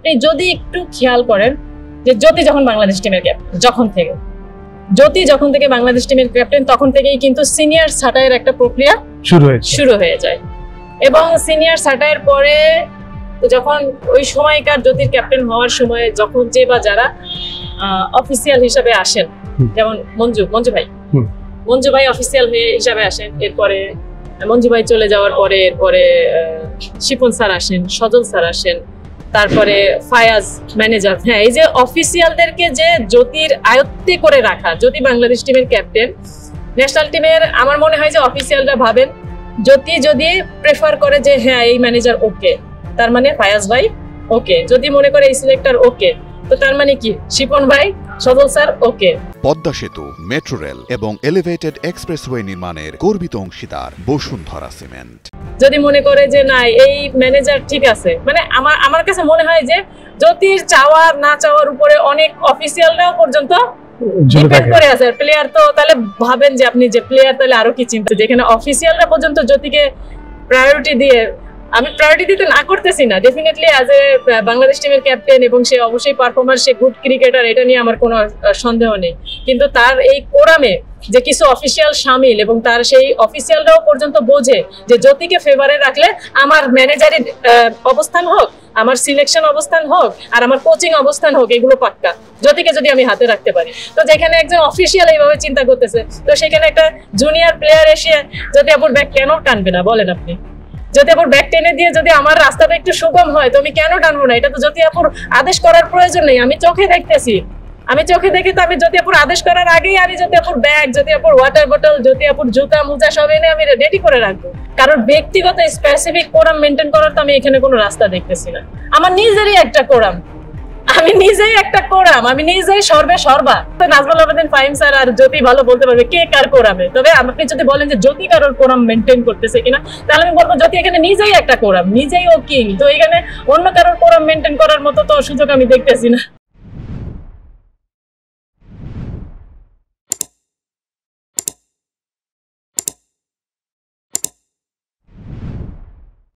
আপনি যদি একটু খেয়াল করেন যে জ্যোতি যখন বাংলাদেশ টিমের ক্যাপ্টেন, যখন থেকে বাংলাদেশ টিমের ক্যাপ্টেন, তখন থেকেই কিন্তু সিনিয়র ছাঁটাইয়ের একটা প্রক্রিয়া শুরু হয়ে যায়। এবং সিনিয়র ছাঁটাইয়ের পরে যখন ওই সময়কার জ্যোতির ক্যাপ্টেন হওয়ার সময় যখন যে বা যারা অফিসিয়াল হিসাবে আসেন, যেমন মঞ্জু ভাই অফিসিয়াল হিসাবে আসেন, এরপরে মঞ্জু ভাই চলে যাওয়ার পরে এরপরে শিপন স্যার আসেন, সজল স্যার আসেন, তারপরে ফায়াজ ম্যানেজার। হ্যাঁ, এই যে অফিসিয়ালদেরকে যে জ্যোতির আয়ত্তে করে রাখা, জ্যোতি বাংলাদেশ টিমের ক্যাপ্টেন, ন্যাশনাল টিমের আমার মনে হয় যে অফিসিয়ালরা ভাবেন জ্যোতি যদি প্রেফার করে যে হ্যাঁ এই ম্যানেজার ওকে, তার মানে ফায়াজ ভাই ওকে, যদি মনে করে এই সিলেক্টর ওকে, তো তার মানে কি শিপন ভাই, সজল স্যার ওকে। পদ্মা সেতু, মেট্রো রেল এবং এলিভেটেড এক্সপ্রেসওয়ে নির্মাণের গর্বিত অংশীদার বসুন্ধরা সিমেন্ট। যদি মনে করে যে না এই ম্যানেজার ঠিক আছে, মানে আমার কাছে মনে হয় যে জ্যোতির চাওয়া না চাওয়ার উপরে অনেক অফিসিয়ালরাও পর্যন্ত ডিপেন্ড করে আছে। প্লেয়ার তো তাহলে ভাবেন যে আপনি যে প্লেয়ার তাহলে আরো কি চিন্তা, যেখানে অফিসিয়ালরা পর্যন্ত জ্যোতিকে প্রায়োরিটি দিয়ে, আমি প্রায়োরিটি দিতে না করতেছি না, ডেফিনেটলি অ্যাজ এ বাংলাদেশ টিমের ক্যাপ্টেন এবং সে অবশ্যই পারফর্মার, সে গুড ক্রিকেটার, এটা নিয়ে আমার কোনো সন্দেহ নেই। কিন্তু তার এই কোরামে যে কিছু অফিসিয়াল শামিল এবং তার সেই অফিসিয়ালরাও পর্যন্ত বোঝে যে জ্যোতিকে ফেভারে রাখলে আমার ম্যানেজারি অবস্থান হোক, আমার সিলেকশন অবস্থান হোক, আর আমার কোচিং অবস্থান হোক, এগুলো পাক্কা জ্যোতিকে যদি আমি হাতে রাখতে পারি। তো যেখানে একজন অফিসিয়াল এইভাবে চিন্তা করতেছে, তো সেখানে একটা জুনিয়র প্লেয়ার এসে জ্যোতি আপুর ব্যাগ কেন টানবে না বলেন আপনি? জ্যোতি আপুর ব্যাগ টেনে দিয়ে যদি আমার রাস্তাটা একটু সুগম হয়, তো আমি কেন টানবো না? এটা তো জ্যোতি আপুর আদেশ করার প্রয়োজন নেই, আমি চোখে দেখতেছি, আমি চোখে দেখে তো আমি জ্যোতি আপুর আদেশ করার আগেই আমি জ্যোতি আপুর ব্যাগ, জ্যোতি আপুর ওয়াটার বোতল, জ্যোতি আপুর জুতা মোজা সব এনে আমি রেডি করে রাখবো। কারণ ব্যক্তিগত স্পেসিফিক কোরাম মেনটেন করার তো আমি এখানে কোনো রাস্তা দেখতেছি না। আমার নিজেরই একটা কোরাম, আমি নিজেই সর্বে সর্বা। তো নাজমুল আবেদিন ফাহিম স্যার আর জ্যোতি ভালো বলতে পারবে কে কার কোরামে। তবে আপনি যদি বলেন যে জ্যোতি কারোর কোরাম মেনটেন করতেছে কিনা, তাহলে আমি বলবো জ্যোতি এখানে নিজেই একটা কোরাম, নিজেই ও কিং। তো এখানে অন্য কারোর কোরাম মেনটেন করার মতো তো সুযোগ আমি দেখতেছি না।